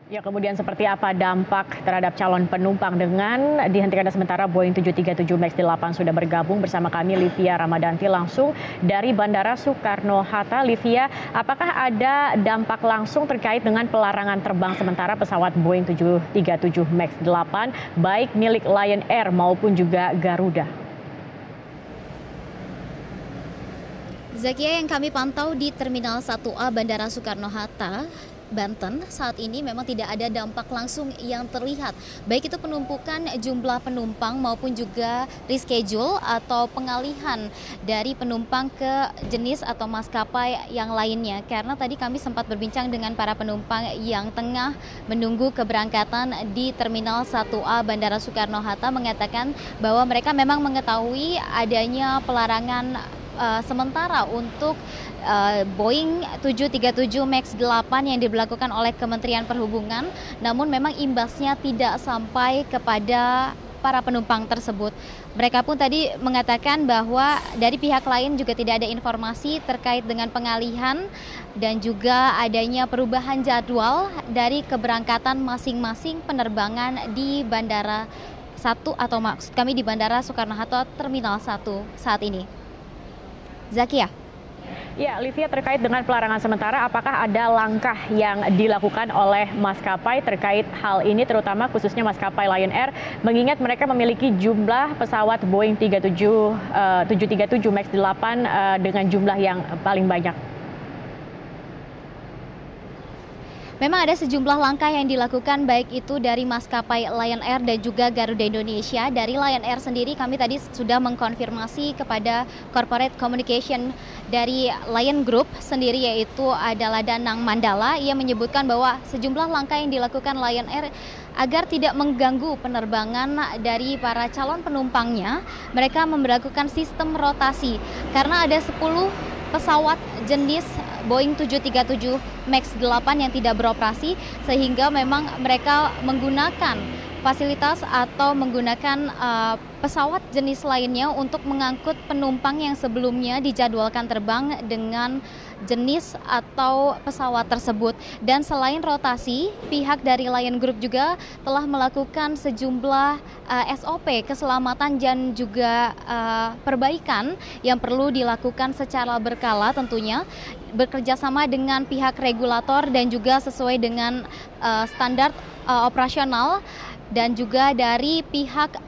Ya, kemudian seperti apa dampak terhadap calon penumpang dengan dihentikan sementara Boeing 737 MAX 8 sudah bergabung bersama kami Livia Ramadanti langsung dari Bandara Soekarno-Hatta. Livia, apakah ada dampak langsung terkait dengan pelarangan terbang sementara pesawat Boeing 737 MAX 8 baik milik Lion Air maupun juga Garuda? Zakia, yang kami pantau di Terminal 1A Bandara Soekarno-Hatta, Banten, saat ini memang tidak ada dampak langsung yang terlihat. Baik itu penumpukan jumlah penumpang maupun juga reschedule atau pengalihan dari penumpang ke jenis atau maskapai yang lainnya. Karena tadi kami sempat berbincang dengan para penumpang yang tengah menunggu keberangkatan di Terminal 1A Bandara Soekarno-Hatta mengatakan bahwa mereka memang mengetahui adanya pelarangan sementara untuk Boeing 737 MAX 8 yang diberlakukan oleh Kementerian Perhubungan, namun memang imbasnya tidak sampai kepada para penumpang tersebut. Mereka pun tadi mengatakan bahwa dari pihak lain juga tidak ada informasi terkait dengan pengalihan dan juga adanya perubahan jadwal dari keberangkatan masing-masing penerbangan di Bandara 1 atau maksud kami di Bandara Soekarno-Hatta Terminal 1 saat ini. Zakia. Ya, Livia, terkait dengan pelarangan sementara, apakah ada langkah yang dilakukan oleh maskapai terkait hal ini, terutama khususnya maskapai Lion Air, mengingat mereka memiliki jumlah pesawat Boeing 737 MAX 8 dengan jumlah yang paling banyak? Memang ada sejumlah langkah yang dilakukan baik itu dari maskapai Lion Air dan juga Garuda Indonesia. Dari Lion Air sendiri kami tadi sudah mengkonfirmasi kepada corporate communication dari Lion Group sendiri, yaitu adalah Danang Mandala. Ia menyebutkan bahwa sejumlah langkah yang dilakukan Lion Air agar tidak mengganggu penerbangan dari para calon penumpangnya, mereka memberlakukan sistem rotasi karena ada 10 pesawat jenis Boeing 737 MAX 8 yang tidak beroperasi, sehingga memang mereka menggunakan fasilitas atau menggunakan pesawat jenis lainnya untuk mengangkut penumpang yang sebelumnya dijadwalkan terbang dengan jenis atau pesawat tersebut. Dan selain rotasi, pihak dari Lion Group juga telah melakukan sejumlah SOP keselamatan dan juga perbaikan yang perlu dilakukan secara berkala, tentunya bekerjasama dengan pihak regulator dan juga sesuai dengan standar operasional. Dan juga dari pihak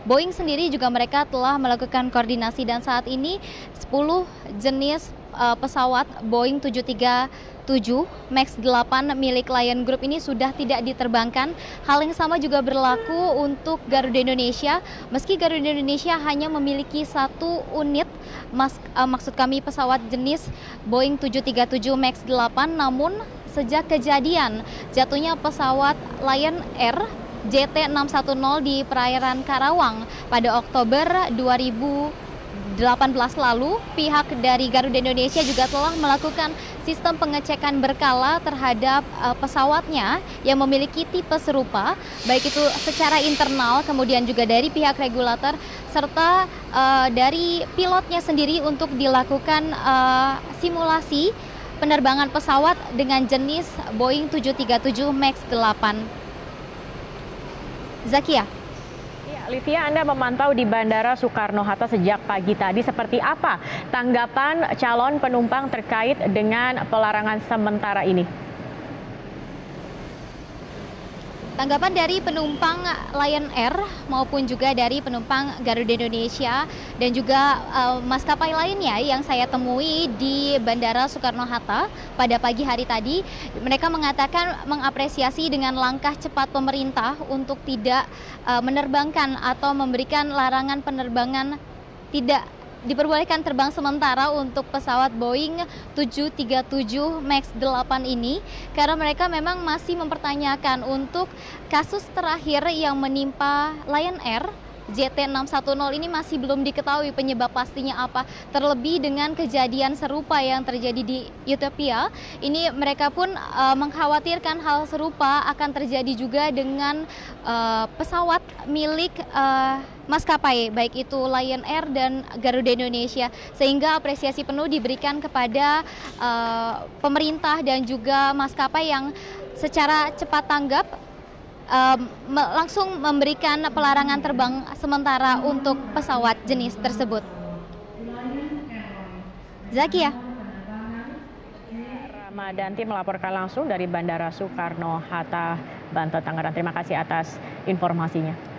Boeing sendiri juga mereka telah melakukan koordinasi, dan saat ini 10 jenis pesawat Boeing 737 MAX 8 milik Lion Group ini sudah tidak diterbangkan. Hal yang sama juga berlaku untuk Garuda Indonesia. Meski Garuda Indonesia hanya memiliki 1 unit maksud kami pesawat jenis Boeing 737 MAX 8, namun sejak kejadian jatuhnya pesawat Lion Air JT610 di perairan Karawang pada Oktober 2018 lalu, pihak dari Garuda Indonesia juga telah melakukan sistem pengecekan berkala terhadap pesawatnya yang memiliki tipe serupa, baik itu secara internal, kemudian juga dari pihak regulator, serta dari pilotnya sendiri untuk dilakukan simulasi penerbangan pesawat dengan jenis Boeing 737 MAX 8. Zakia. Ya, Livia, Anda memantau di Bandara Soekarno-Hatta sejak pagi tadi. Seperti apa tanggapan calon penumpang terkait dengan pelarangan sementara ini? Tanggapan dari penumpang Lion Air maupun juga dari penumpang Garuda Indonesia dan juga maskapai lainnya yang saya temui di Bandara Soekarno-Hatta pada pagi hari tadi, mereka mengatakan mengapresiasi dengan langkah cepat pemerintah untuk tidak menerbangkan atau memberikan larangan penerbangan, tidak diperbolehkan terbang sementara untuk pesawat Boeing 737 MAX 8 ini, karena mereka memang masih mempertanyakan untuk kasus terakhir yang menimpa Lion Air JT610 ini masih belum diketahui penyebab pastinya apa. Terlebih dengan kejadian serupa yang terjadi di Ethiopia, ini mereka pun mengkhawatirkan hal serupa akan terjadi juga dengan pesawat milik maskapai, baik itu Lion Air dan Garuda Indonesia, sehingga apresiasi penuh diberikan kepada pemerintah dan juga maskapai yang secara cepat tanggap langsung memberikan pelarangan terbang sementara untuk pesawat jenis tersebut. Zakia. Ramadanti melaporkan langsung dari Bandara Soekarno-Hatta, Banten, Tangerang. Terima kasih atas informasinya.